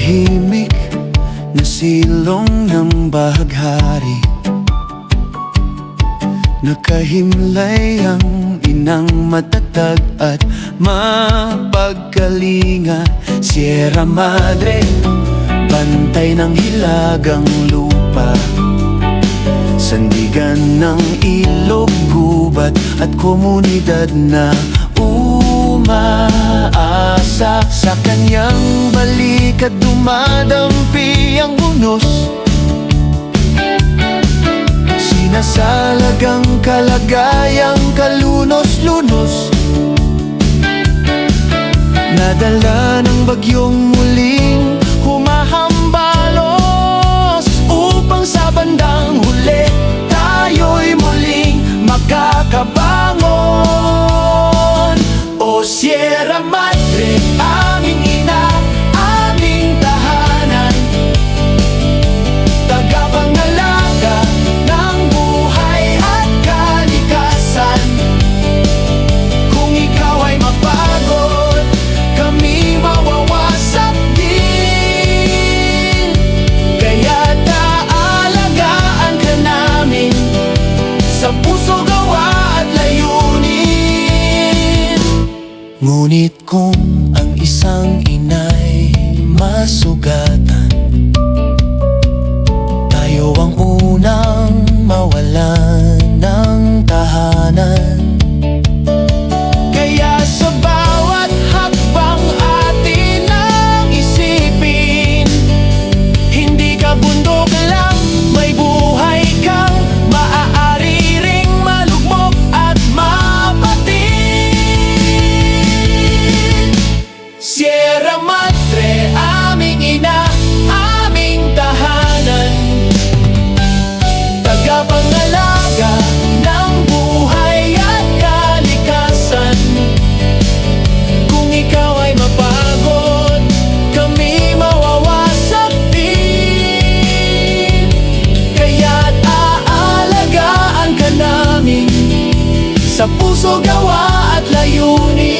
tahimik na silong ng bahaghari. Nakahimlay ang inang matatag at mapagkalinga. Sierra Madre, bantay ng hilagang lupa, sandigan ng ilog, gubat at komunidad na umaasa. Sa kanyang balikat dumadampi ang unos, sinasalagang kalagayang kalunos-lunos. Nadala ng bagyong muling humahambalos, upang sa bandang huli tayo'y muling makakabangon. O Sierra Madre, aming ina, aming tahanan, tagapangalaga ng buhay at kalikasan. Kung ikaw ay mapagod, kami mawawasak din. Kaya't aalagaan ka namin sa puso, gawa at layunin. Ngunit kung ang isang ina'y masugatan, tayo ang unang mawalan ng tahanan. Kaya sa bawat hakbang atin ang isipin, hindi ka bundok lang, may buhay kang maaari ring malugmok at mapatid. Sierra Madre, aming ina, aming tahanan, tagapangalaga ng buhay at kalikasan. Kung ikaw ay mapagod, kami mawawasak din. Kaya't aalagaan ka namin sa puso, gawa at layunin.